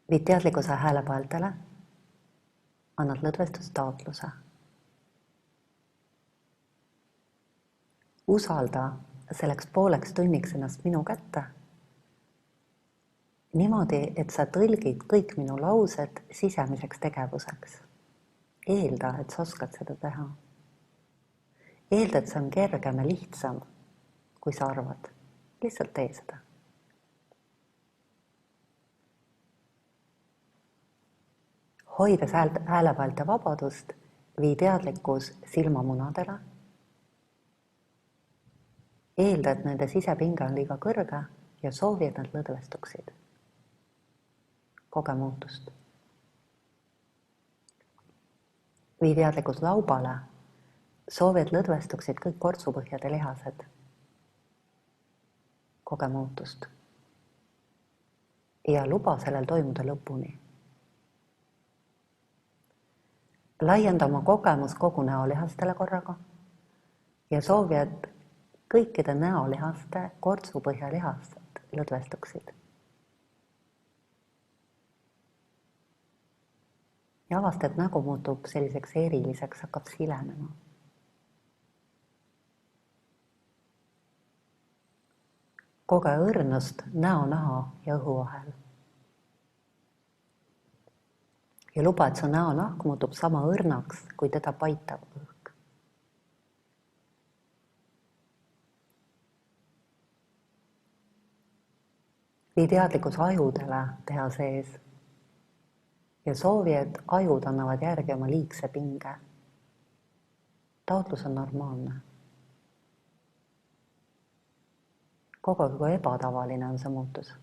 Viid teadlikkuse häälepaeltele, annad lõdvestustaotluse. Usalda selleks pooleks tunniks ennast minu kätte, niimoodi, et sa tõlgid kõik minu laused sisemiseks tegevuseks. Eelda, et sa oskad seda teha. Eelda, et see on kergem ja lihtsam, kui sa arvad. Lihtsalt tee seda. Hoides häälepaelte vabadust, vii teadlikkus silmamunadele. Eelda, et nende sisepinge on liiga kõrge ja soovi, et nad lõdvestuksid. Koge muutust. Vii teadlikkus laubale. Soovi, et lõdvestuksid kõik kortsupõhjad ja lihased. Koge muutust. Ja luba sellel toimuda lõpuni. Laienda oma kogemus kogu näolihastele korraga ja soovi, et kõikide näolihaste kortsupõhja lihased lõdvestuksid. Ja avasta, et nägu muutub selliseks eriliseks, hakkab silenema. Koge õrnust näo, naha ja õhu vahel. Ja luba, et su näonahk muutub sama õrnaks, kui teda paitav õhk. Vii teadlikkus ajudele keha sees ja soovi, et ajud annavad järgi oma liigse pinge. Taotlus on normaalne. Kogu aeg, kui ebatavaline on see muutus.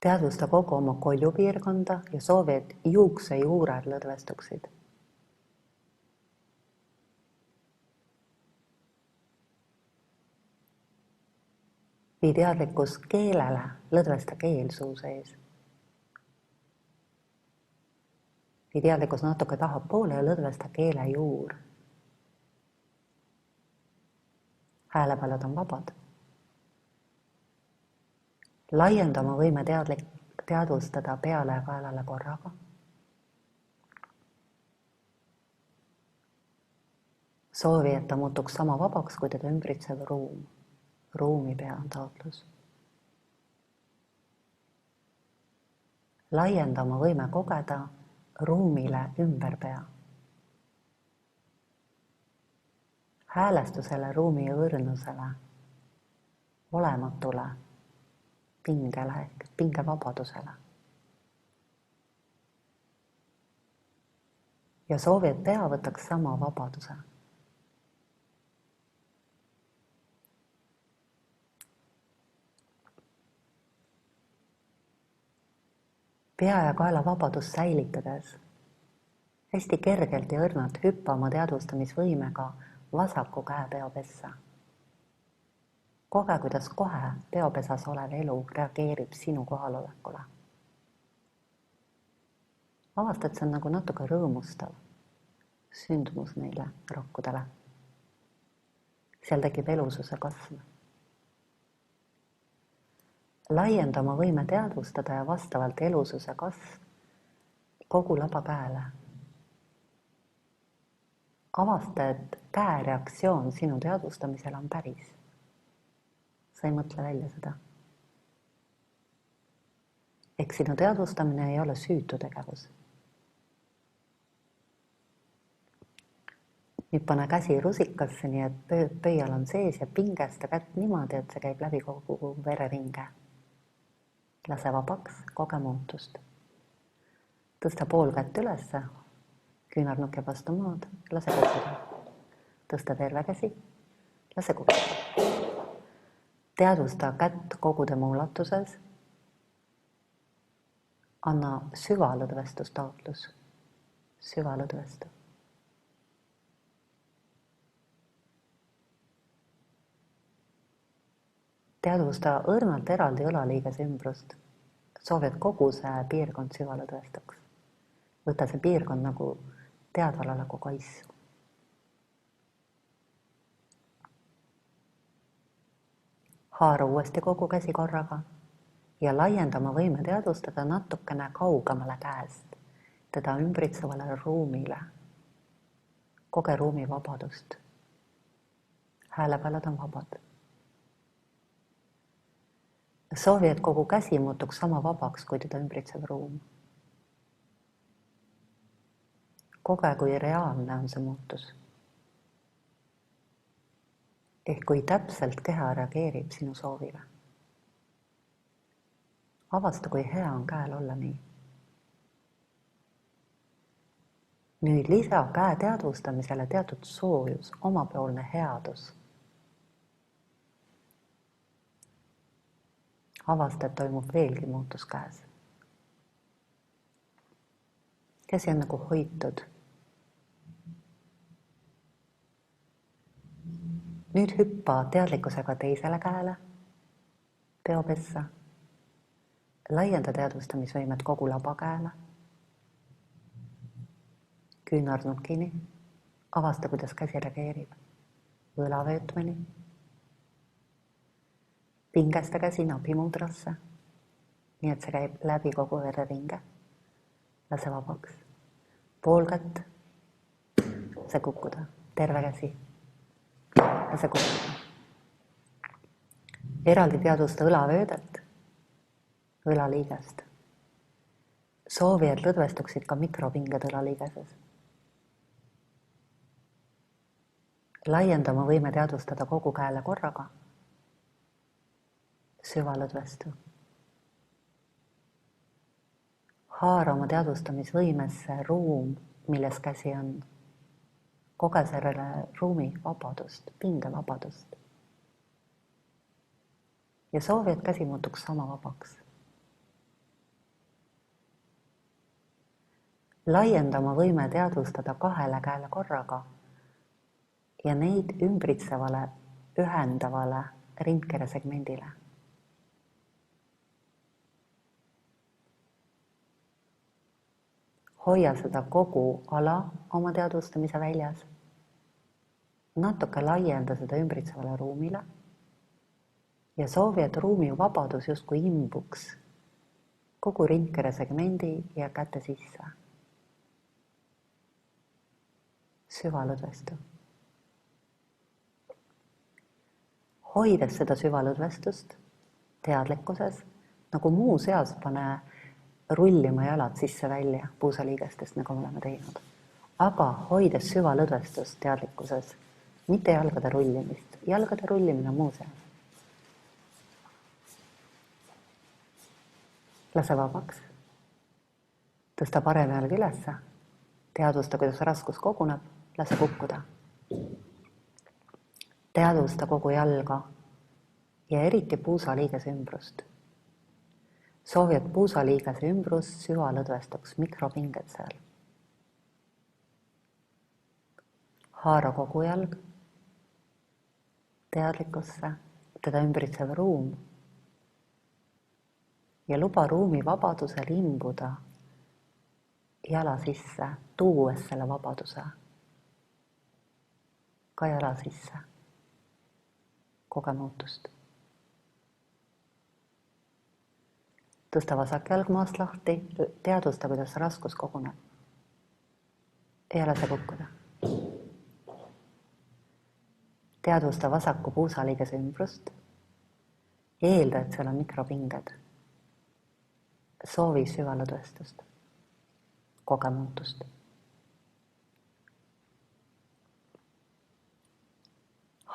Teadvusta kogu oma koljupiirkonda ja soovi, et juuksejuured lõdvestuksid. Vii teadlikkus keelele, lõdvesta keel suu sees. Vii teadlikkus natuke tahapoole ja lõdvesta keele juur. Häälepallad on vabad. Laienda oma võime teadvustada peale ja kaelale korraga. Soovi, et ta muutuks sama vabaks, kui teda ümbritsev ruum. Ruumi pea on taotlus. Laienda oma võime kogeda ruumile ümber pea. Häälestusele, ruumi õrnusele, olematule, pingele ehk pingevabadusele. Ja soovi, et pea võtaks sama vabaduse. Pea ja kaela vabadust säilitades, hästi kergelt ja õrnalt hüppa oma teadvustamisvõimega vasaku käe peopessa. Koge, kuidas kohe peopesas olev elu reageerib sinu kohalolekule. Avasta, et see on nagu natuke rõõmustav sündmus neile rokkudele. Seal tekib elususe kasv. Laienda oma võime teadvustada ja vastavalt elususe kasv kogu laba käele. Avasta, et käe reaktsioon sinu teadvustamisel on päris. Sa ei mõtle välja seda. Ehk sinu teadvustamine ei ole süütu tegevus. Nüüd pane käsi rusikasse, nii et pöial on sees ja pingesta kätt niimoodi, et see käib läbi kogu vereringe. Lase vabaks, koge muutust. Tõsta pool kätt ülesse, küünarnukk jääb vastu maad, lase kukkuda. Tõsta terve käsi, lase kukkuda. Teadvusta kätt kogu tema ulatuses. Anna süvalõdvestustaotlus. Süvalõdvestu. Teadvusta õrnalt eraldi õlaliigese ümbrust. Soovi, et kogu see piirkond süvalõdvestuks. Võta see piirkond nagu teadvaloleku kaisu. Haara uuesti kogu käsi korraga ja laienda oma võime teadvustada natukene kaugemale käest, teda ümbritsevale ruumile. Koge ruumi vabadust. Häälepallad on vabad. Soovi, et kogu käsi muutuks sama vabaks, kui teda ümbritsev ruum. Koge, kui reaalne on see muutus. Ehk kui täpselt keha reageerib sinu soovile. Avasta, kui hea on käel olla nii. Nüüd lisa käe teadvustamisele teatud soojus, omapoolne headus. Avasta, et toimub veelgi muutus käes. Käsi on nagu hoitud. Nüüd hüppa teadlikkusega teisele käele, peopessa. Laienda teadvustamisvõimet kogu labakäele. Küünarnukini. Avasta, kuidas käsi reageerib. Õlavöötmeni. Pingesta käsi nabimudrasse. Nii, et see käib läbi kogu vereringe. Lase vabaks. Pool kätt. Lase kukkuda. Terve käsi. Lase kukkuda. Eraldi teadvusta õlavöödet, õlaliigest. Soovi, et lõdvestuksid ka mikropinged õlaliigeses. Laienda oma võime teadvustada kogu käele korraga. Süvalõdvestu. Haara oma teadvustamisvõimesse ruum, milles käsi on. Koge sellele ruumi vabadust, pinge vabadust. Ja soovi, et käsi muutuks sama vabaks. Laienda oma võime teadvustada kahele käele korraga ja neid ümbritsevale, ühendavale rindkere segmendile. Hoia seda kogu ala oma teadvustamise väljas. Natuke laienda seda ümbritsevale ruumile ja soovi, et ruumi vabadus justkui imbuks kogu rindkere segmendi ja käte sisse. Süvalõdvestu. Hoides seda süvalõdvestust teadlikkuses, nagu muu seas pane rullima jalad sisse-välja puusaliigestest, nagu me oleme teinud. Aga hoides süvalõdvestust teadlikkuses, mitte jalgade rullimist. Jalgade rullimine on muu seas. Lase vabaks. Tõsta parem jalg ülesse. Teadvusta, kuidas raskus koguneb. Lase kukkuda. Teadvusta kogu jalga ja eriti puusaliigese ümbrust. Soovi, et puusaliigese ümbrus süvalõdvestuks, mikropinged seal. Haara kogu jalg teadlikkusse, teda ümbritsev ruum ja luba ruumi vabadusel imbuda jala sisse, tuues selle vabaduse ka jala sisse. Koge muutust. Tõsta vasak jalg maast lahti, teadvusta, kuidas raskus koguneb. Ja lase kukkuda. Teadvusta vasaku puusaliigese ümbrust. Eelda, et seal on mikropinged. Soovi süvalõdvestust. Koge muutust.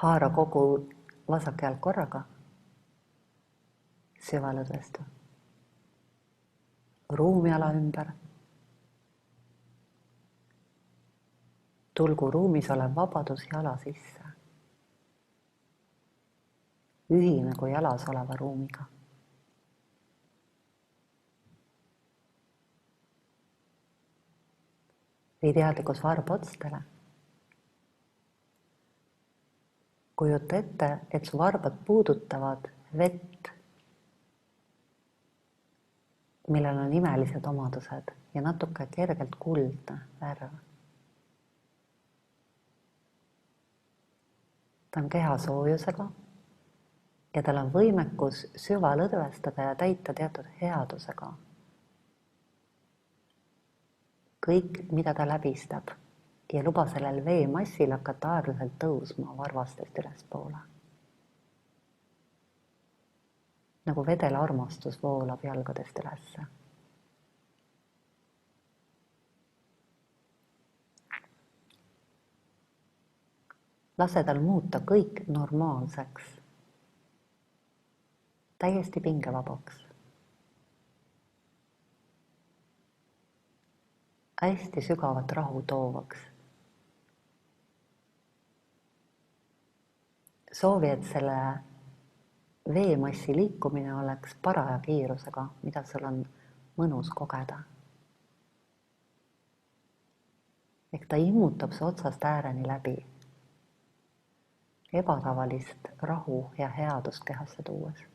Haara kogu vasak jalg korraga. Süvalõdvestu. Ruumi ala ümber. Tulgu ruumis olev vabadus jala sisse. Ühine kui jalas oleva ruumiga. Vii teadlikkus varbotstele. Kujuta ette, et su varbad puudutavad vett, millel on imelised omadused ja natuke kergelt kuldne värv. Ta on keha soojusega ja tal on võimekus süvalõdvestada ja täita teatud headusega kõik, mida ta läbistab ja luba sellel veemassil hakata aeglaselt tõusma varvastest ülespoole. Nagu vedel armastus voolab jalgadest ülesse. Lase tal muuta kõik normaalseks, täiesti pingevabaks. Hästi sügavat rahu toovaks. Soovi, et selle veemassi liikumine oleks paraja kiirusega, mida sul on mõnus kogeda. Ehk ta immutab su otsast ääreni läbi, ebatavalist rahu ja headust kehasse tuues.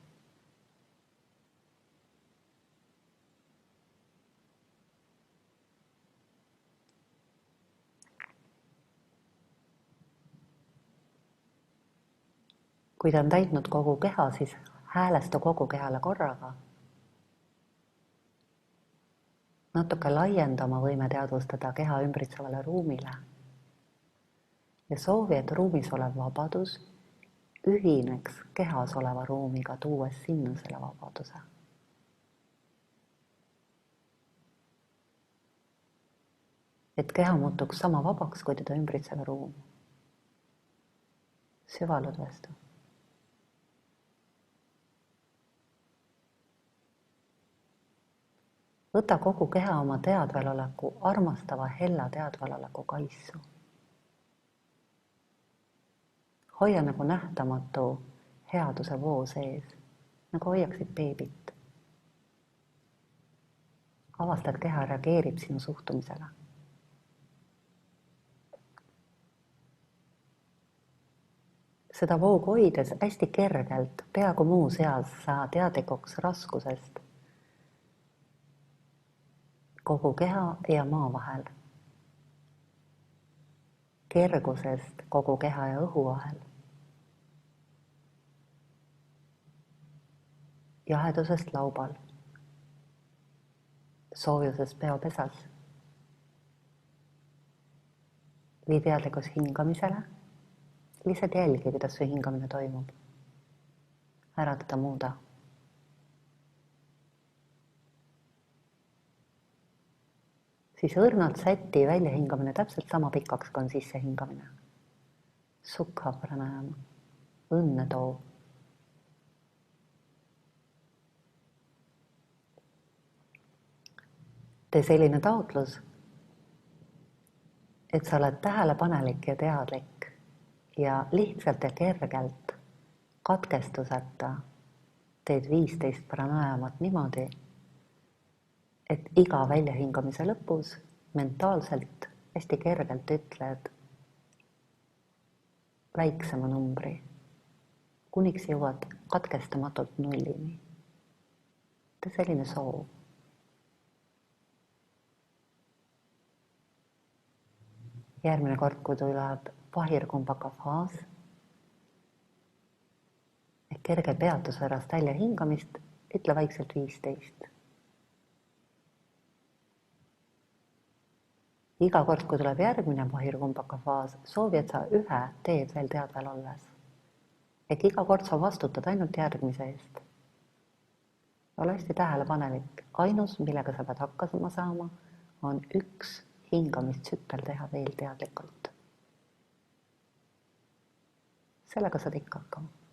Kui ta on täitnud kogu keha, siis häälesta kogu kehale korraga. Natuke laiendama võime teadvustada keha ümbritsevale ruumile ja soovi, et ruumis olev vabadus ühineks kehas oleva ruumiga, tuues sinna selle vabaduse. Et keha muutuks sama vabaks, kui teda ümbritsev ruum. Süvalõdvestu. Võta kogu keha oma teadveloleku, armastava hella teadveloleku kaissu. Hoia nagu nähtamatu headuse voo sees, nagu hoiaksid beebit. Avasta, et keha reageerib sinu suhtumisele. Seda voogu hoides hästi kergelt, peaaegu muu seas sa teadlikuks raskusest kogu keha ja maa vahel, kergusest kogu keha ja õhu vahel, jahedusest laubal, soojusest peopesas. Vii teadlikkus hingamisele, lihtsalt jälgi, kuidas su hingamine toimub. Ära teda muuda. Siis õrnalt säti väljahingamine täpselt sama pikaks, kui on sissehingamine. Sukha pranayama, õnne too. Tee selline taotlus, et sa oled tähelepanelik ja teadlik ja lihtsalt ja kergelt katkestuseta teed 15 pranayamat niimoodi, et iga väljahingamise lõpus mentaalselt hästi kergelt ütled väiksema numbri, kuniks jõuad katkestamatult nullini. Tee selline soov. Järgmine kord, kui tuleb pahirkumbaka faas, ehk kerge peatus pärast väljahingamist, ütle vaikselt 15. Iga kord, kui tuleb järgmine pahirkumbaka faas, soovi, et sa ühe teed veel teadvel olles. Ehk iga kord sa vastutad ainult järgmise eest. Ole hästi tähelepanelik. Ainus, millega sa pead hakkama saama, on üks hingamistsükkel teha veel teadlikult. Sellega saad ikka hakkama.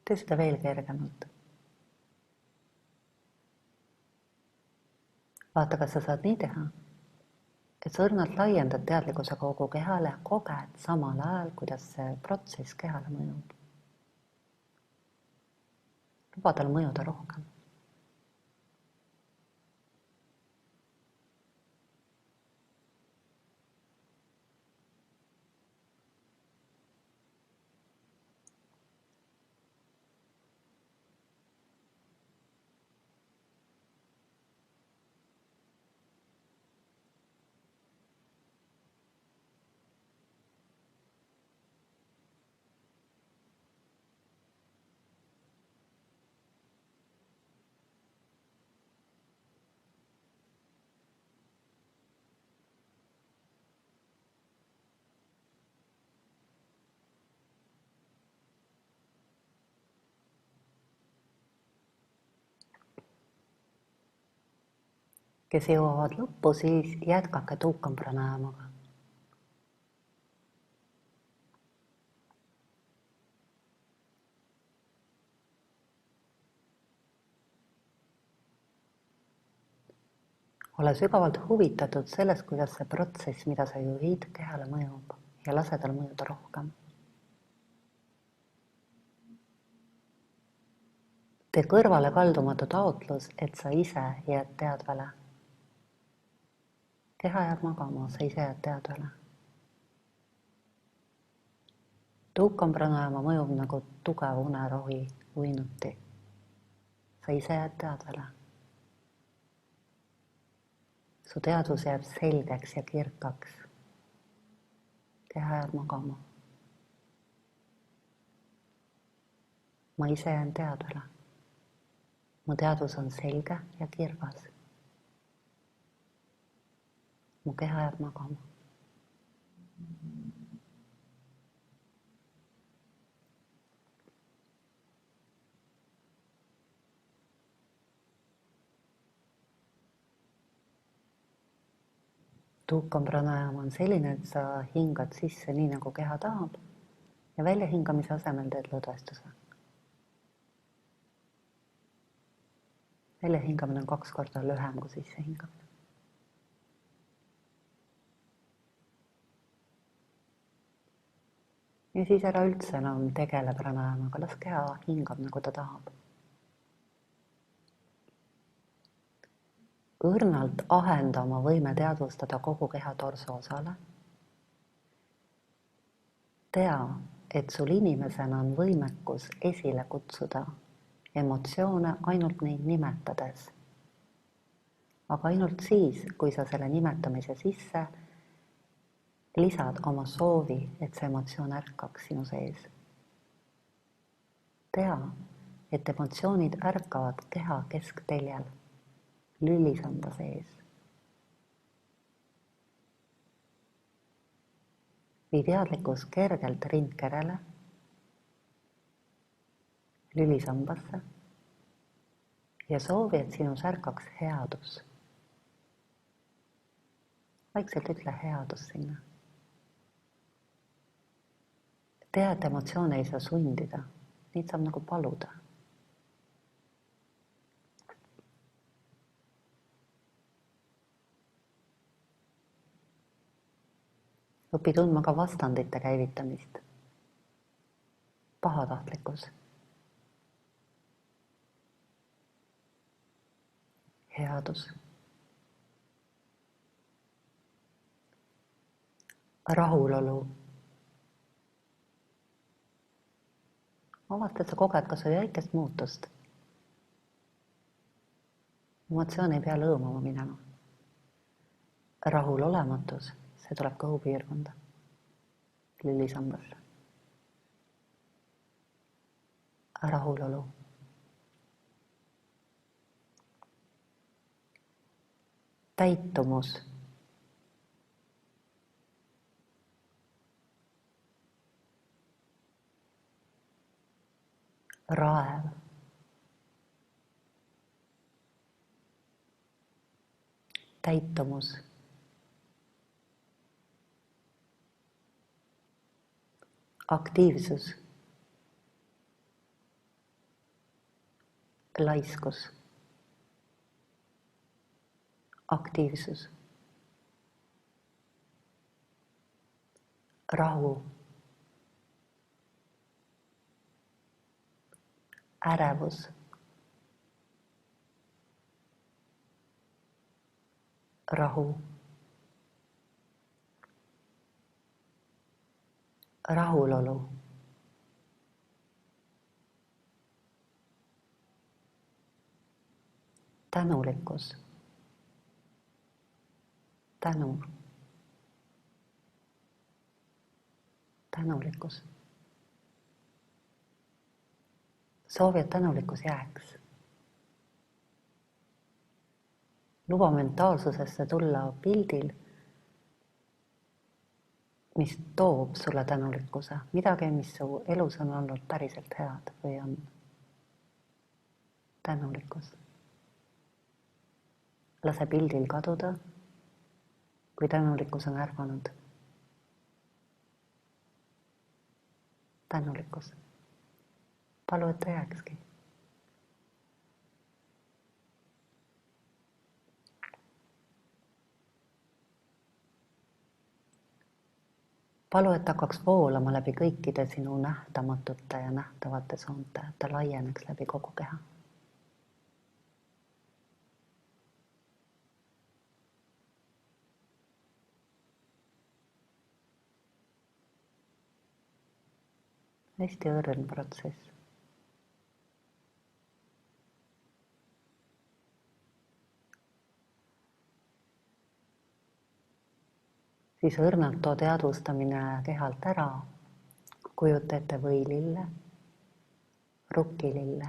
Tee seda veel kergemalt. Vaata, kas sa saad nii teha, et sa õrnalt laiendad teadlikkuse kogu kehale ja koged samal ajal, kuidas see protsess kehale mõjub. Luba tal mõjuda rohkem. kes jõuavad lõppu, siis jätkake Tukam pranayamaga. Ole sügavalt huvitatud sellest, kuidas see protsess, mida sa juhid, kehale mõjub ja lase tal mõjuda rohkem. Tee kõrvale kaldumatu taotlus, et sa ise jääd teadvale. Keha jääb magama, sa ise jääd teadvale. Tukam pranayama mõjub nagu tugev unerohi uinuti. Sa ise jääd teadvale. Su teadvus jääb selgeks ja kirkaks. Keha jääb magama. Ma ise jään teadvale. Mu teadvus on selge ja kirgas. Mu keha jääb magama. Tukam pranayama on selline, et sa hingad sisse nii, nagu keha tahab ja välja hingamise asemel teed lõdvestuse. Välja hingamine on 2 korda lühem kui sisse hingamine. Ja siis ära üldse enam tegele pranayamaga, las keha hingab, nagu ta tahab. Õrnalt ahenda oma võime teadvustada kogu keha torsoosale. Tea, et sul inimesena on võimekus esile kutsuda emotsioone ainult neid nimetades. Aga ainult siis, kui sa selle nimetamise sisse lisad oma soovi, et see emotsioon ärkaks sinu sees. Tea, et emotsioonid ärkavad keha keskteljel. Lülisamba sees. Vii teadlikkus kergelt rindkerele, lülisambasse ja soovi, et sinus ärkaks headus. Vaikselt ütle headus sinna. Tea, et emotsioone ei saa sundida, neid saab nagu paluda. Õpi tundma ka vastandite käivitamist. Pahatahtlikkus. Headus. Rahulolu. Avasta, et sa koged kas või väikest muutust. Emotsioon ei pea lõõmama minema. Rahulolematus. See tuleb kõhupiirkonda, lülisambasse. Rahulolu. Täitumus. Raev. Täitumus. Aktiivsus, laiskus, aktiivsus, rahu, ärevus, rahu, rahulolu, tänulikkus, tänu, tänulikkus. Soovi, et tänulikkus jääks. Luba mentaalsusesse tulla pildil, mis toob sulle tänulikkuse, midagi, mis su elus on olnud päriselt head või on tänulikkus. lase pildil kaduda, kui tänulikkus on ärganud. Tänulikkus. Palu, et ta jääkski. Palu, et hakkaks voolama läbi kõikide sinu nähtamatute ja nähtavate soonte, et ta laieneks läbi kogu keha. Hästi õrn protsess. Siis õrnalt too teadvustamine kehalt ära, kujuta ette võilille, rukkilille,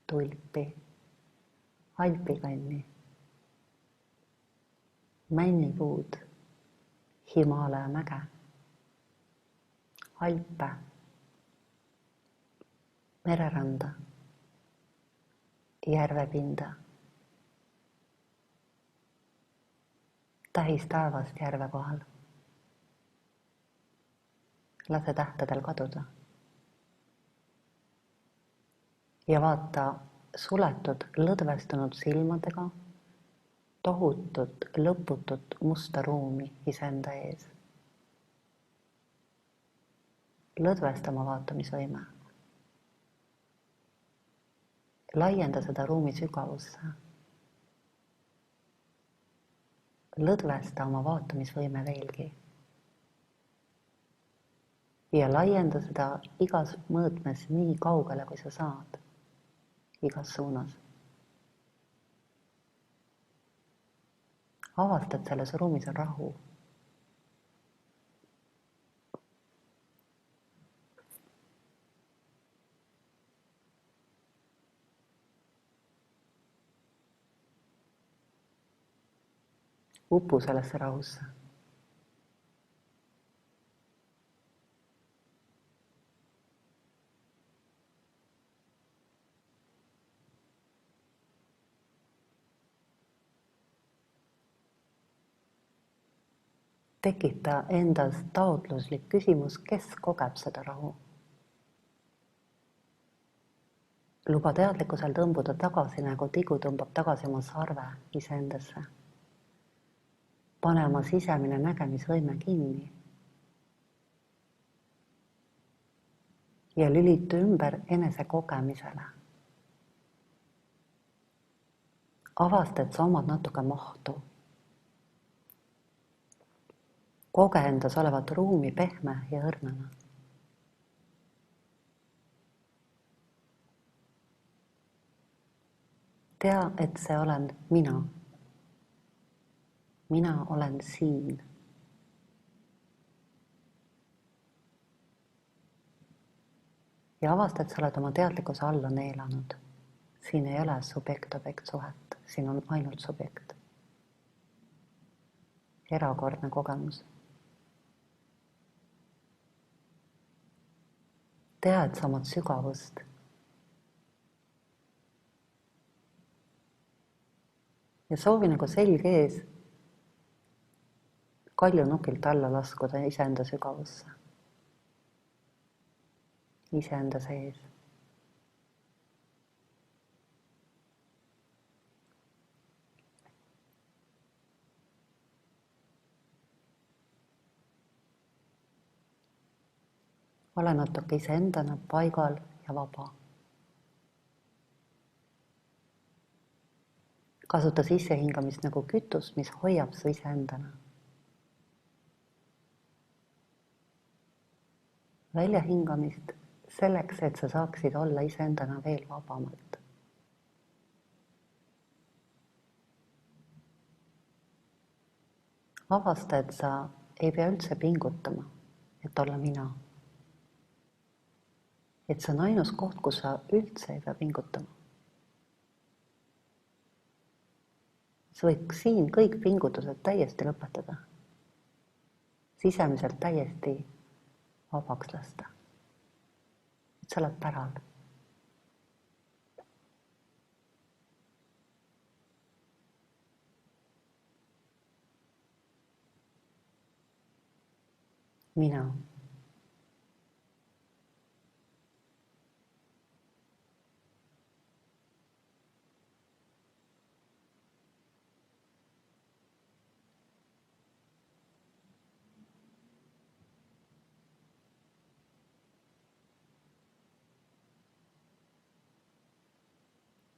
tulpi, alpikanni, männipuud, Himalaia mäge, Alpe, mereranda, järvepinda, tähis taevast järve kohal. Lase tähtedel kaduda. Ja vaata suletud, lõdvestunud silmadega tohutut, lõputut musta ruumi iseenda ees. Lõdvesta oma vaatamisvõime. Laienda seda ruumi sügavusse. Lõdvesta oma vaatamisvõime veelgi. Ja laienda seda igas mõõtmes nii kaugele, kui sa saad. Igas suunas. Avasta, et selles ruumis on rahu. Upu sellesse rahusse. Tekita endas taotluslik küsimus, kes kogeb seda rahu. Luba teadlikkusel tõmbuda tagasi, nagu tigu tõmbab tagasi oma sarve iseendasse. Pane oma sisemine nägemisvõime kinni. Ja lülitu ümber enese kogemisele. Avasta, et sa omad natuke mahtu. Koge endas olevat ruumi pehme ja õrnana. Tea, et see olen mina. Mina olen siin. Ja avasta, et sa oled oma teadlikkuse alla neelanud. Siin ei ole subjekt-objekt suhet, siin on ainult subjekt. Erakordne kogemus. Tea, et sa omad sügavust. Ja soovi nagu selg ees kaljunukilt alla laskuda iseenda sügavusse. Iseenda sees. Ole natuke iseendana paigal ja vaba. Kasuta sissehingamist nagu kütus, mis hoiab su iseendana. Väljahingamist selleks, et sa saaksid olla iseendana veel vabamalt. Avasta, et sa ei pea üldse pingutama, et olla mina. Et see on ainus koht, kus sa üldse ei pea pingutama. Sa võid siin kõik pingutused täiesti lõpetada. Sisemiselt täiesti vabaks lasta. Et sa oled päral. mina.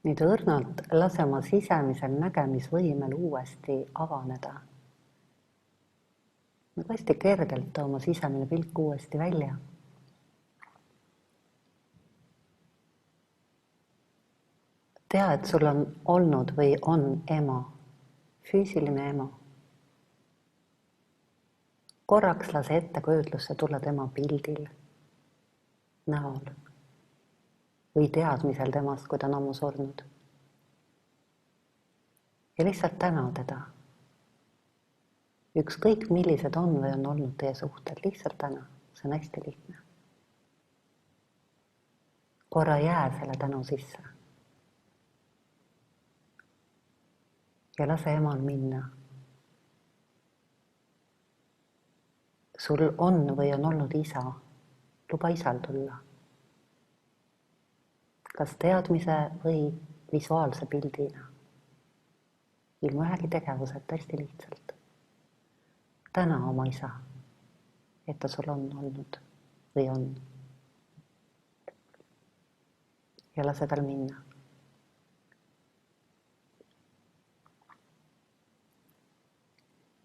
Nüüd õrnalt lase oma sisemisel nägemisvõimel uuesti avaneda. Nagu hästi kergelt too oma sisemine pilk uuesti välja. Tea, et sul on olnud või on ema, füüsiline ema. Korraks lase ettekujutlusse tulla tema pildil, näol või teadmisel temast, kui ta on ammu surnud. Ja lihtsalt täna teda. Ükskõik millised on või on olnud teie suhted, lihtsalt täna. See on hästi lihtne. Korra jää selle tänu sisse. Ja lase emal minna. Sul on või on olnud isa. Luba isal tulla. Kas teadmise või visuaalse pildina. Ilma ühegi tegevuseta, hästi lihtsalt. Täna oma isa, et ta sul on olnud või on. Ja lase tal minna.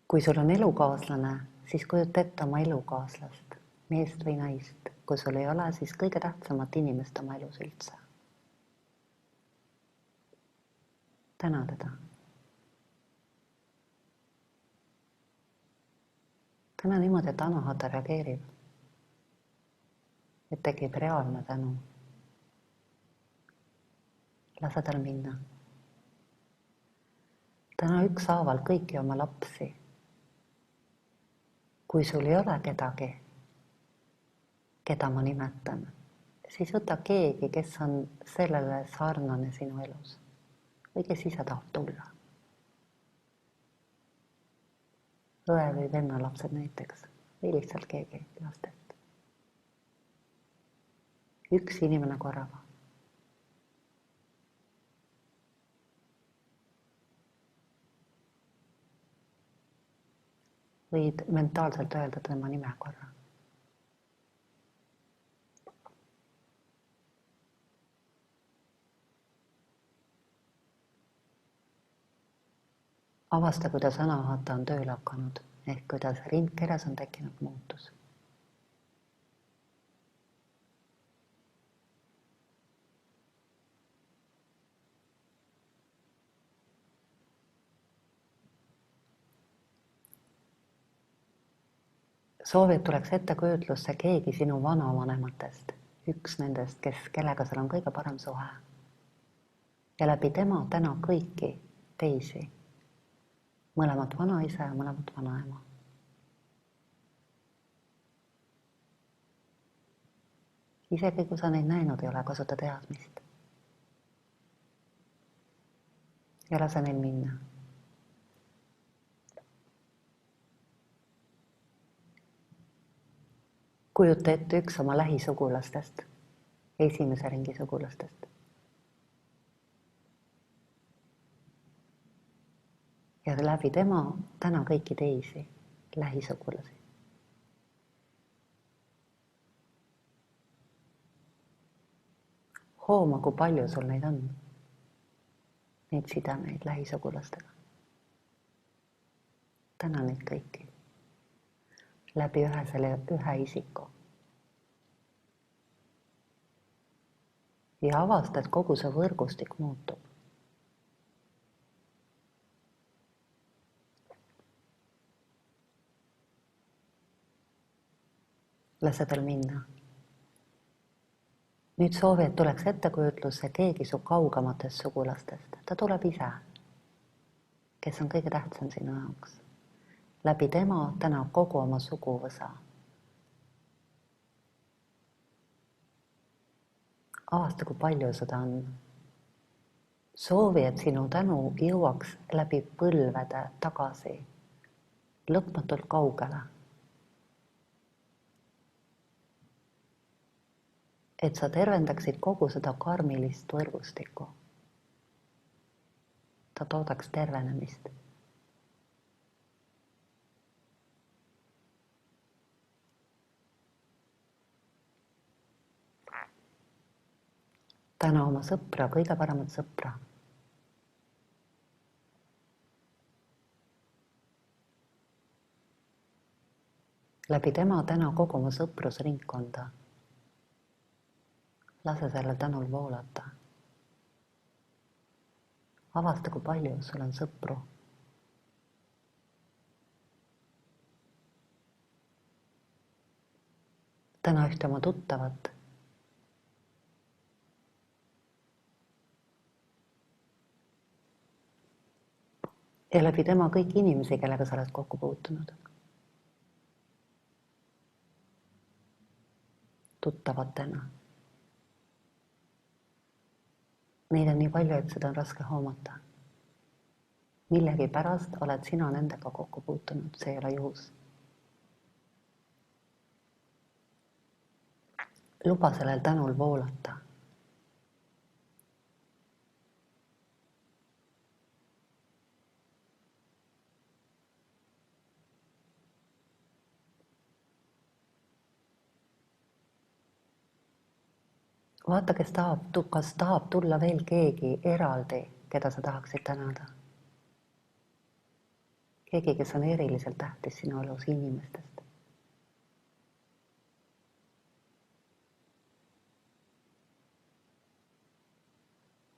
Kui sul on elukaaslane, siis kujuta ette oma elukaaslast, meest või naist. Kui sul ei ole, siis kõige tähtsamat inimest oma elus üldse. Täna teda. Täna niimoodi, et anahata reageerib. Et tekib reaalne tänu. Lase tal minna. Täna ükshaaval kõiki oma lapsi. Kui sul ei ole kedagi, keda ma nimetan, siis võta keegi, kes on sellele sarnane sinu elus. Või kes ise tahab tulla. Õe või venna lapsed näiteks. Või lihtsalt keegi lastest. Üks inimene korraga. Võid mentaalselt öelda tema nime korra. Avasta, kuidas anahata on tööle hakanud, ehk kuidas rindkeres on tekkinud muutus. Soovi, et tuleks ettekujutlusse keegi sinu vanavanematest, üks nendest, kellega sul on kõige parem suhe. Ja läbi tema täna kõiki teisi. Mõlemat vanaisa ja mõlemat vanaema. Isegi kui sa neid näinud ei ole, kasuta teadmist. Ja lase neil minna. Kujuta ette üks oma lähisugulastest, esimese ringi sugulastest. Ja läbi tema täna kõiki teisi lähisugulasi. Hooma, kui palju sul neid on, neid sidemeid lähisugulastega. Täna neid kõiki. Läbi ühe isiku. Ja avasta, et kogu see võrgustik muutub. Lase tal minna. Nüüd soovi, et tuleks ettekujutlusse keegi su kaugematest sugulastest. Ta tuleb ise, kes on kõige tähtsam sinu jaoks. Läbi tema täna kogu oma suguvõsa. Avasta, kui palju seda on. Soovi, et sinu tänu jõuaks läbi põlvede tagasi lõpmatult kaugele. et sa tervendaksid kogu seda karmilist võrgustikku. Ta toodaks tervenemist. Täna oma sõpra, kõige paremat sõpra. Läbi tema täna kogu oma sõprusringkonda. Lase sellel tänul voolata. Avasta, kui palju sul on sõpru. Täna ühte oma tuttavat. Ja läbi tema kõik inimesi, kellega sa oled kokku puutunud. Tuttavatena. Neid on nii palju, et seda on raske hoomata. Millegi pärast oled sina nendega kokku puutunud, see ei ole juhus. Luba sellel tänul voolata. Vaata, kas tahab tulla veel keegi eraldi, keda sa tahaksid tänada. Keegi, kes on eriliselt tähtis sinu elus inimestest.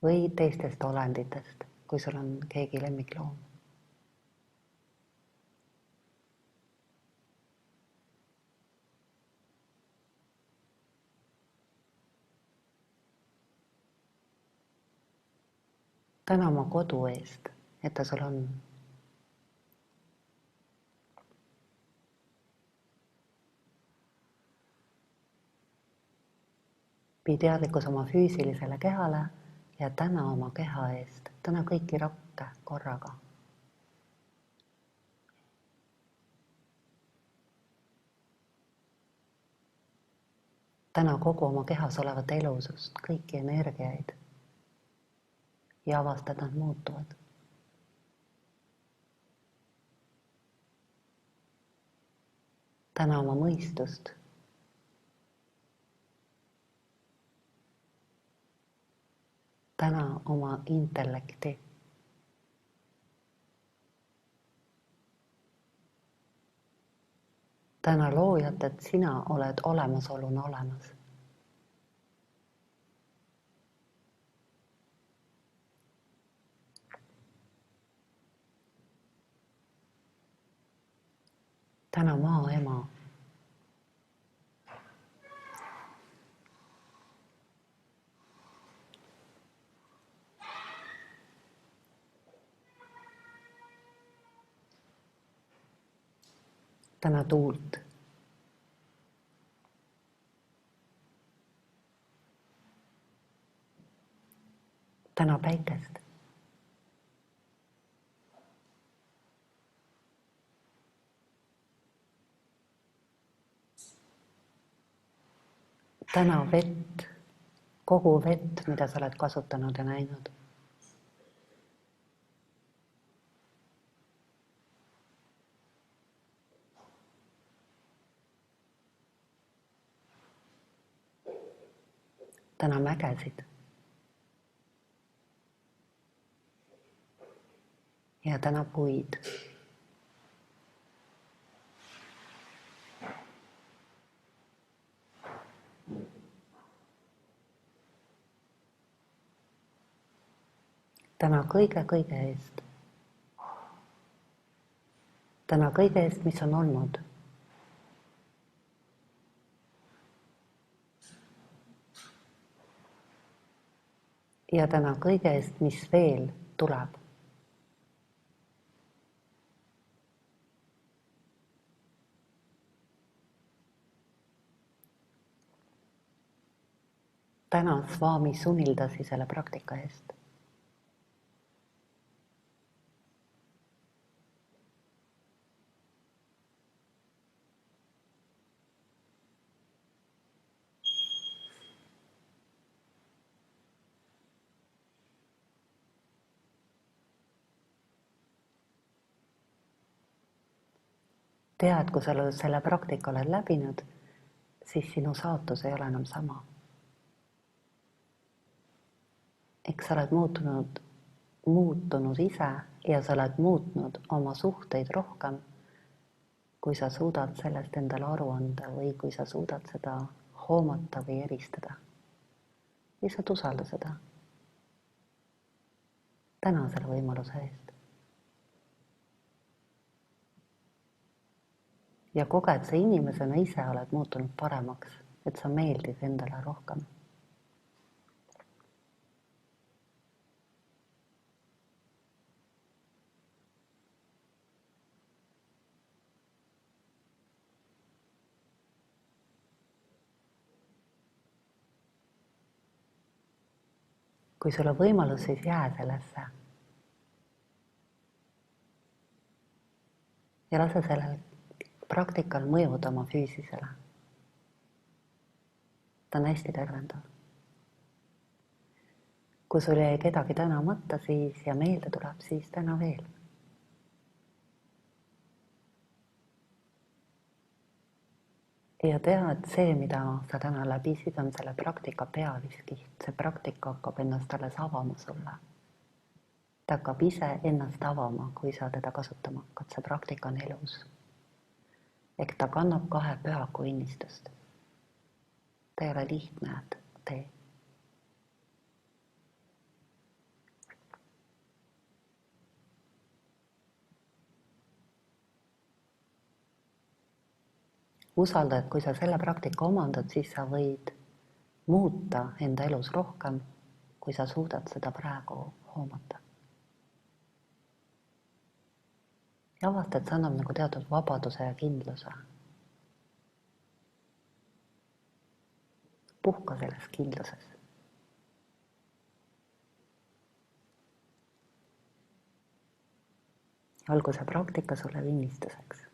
Või teistest olenditest, kui sul on keegi lemmikloom. Täna oma kodu eest, et ta sul on. Pii teadlikkus oma füüsilisele kehale ja täna oma keha eest. Täna kõiki rakke korraga. Täna kogu oma kehas olevat elusust, kõiki energiaid. Ja avastad, nad muutuvad. Täna oma mõistust. Täna oma intellekti. Täna loojat, et sina oled olemasoluna olemas. Täna maa ema. Täna tuult. Täna päikest. Täna vett, kogu vett, mida sa oled kasutanud ja näinud. Täna mägesid. Ja täna puid. Täna kõige eest. Täna kõige eest, mis on olnud. Ja täna kõige eest, mis veel tuleb. Täna Swami Sunildasi selle praktika eest. tea, et kui sa selle praktika oled läbinud, siis sinu saatus ei ole enam sama. Eks sa oled muutunud ise ja sa oled muutnud oma suhteid rohkem, kui sa suudad sellest endale aru anda või kui sa suudad seda hoomata või eristada. Lihtsalt usalda seda. Täna selle võimaluse eest. Ja koge, et sa inimesena ise oled muutunud paremaks, et sa meeldid endale rohkem. Kui sul on võimalus, siis jää sellesse. Ja lase sellel praktikal mõjuda oma füüsisele. Ta on hästi tervendav. Kui sul jäi kedagi tänamata siis ja meelde tuleb, siis täna veel. Ja tea, et see, mida sa täna läbisid, on selle praktika pealiskiht. See praktika hakkab ennast alles avama sulle. Ta hakkab ise ennast avama, kui sa teda kasutama hakkad. See praktika on elus. Ehk ta kannab 2 pühaku õnnistust. Ta ei ole lihtne tee. Usalda, et kui sa selle praktika omandad, siis sa võid muuta enda elus rohkem, kui sa suudad seda praegu hoomata. Ja avasta, et see annab nagu teatud vabaduse ja kindluse. Puhka selles kindluses. Olgu see praktika sulle õnnistuseks.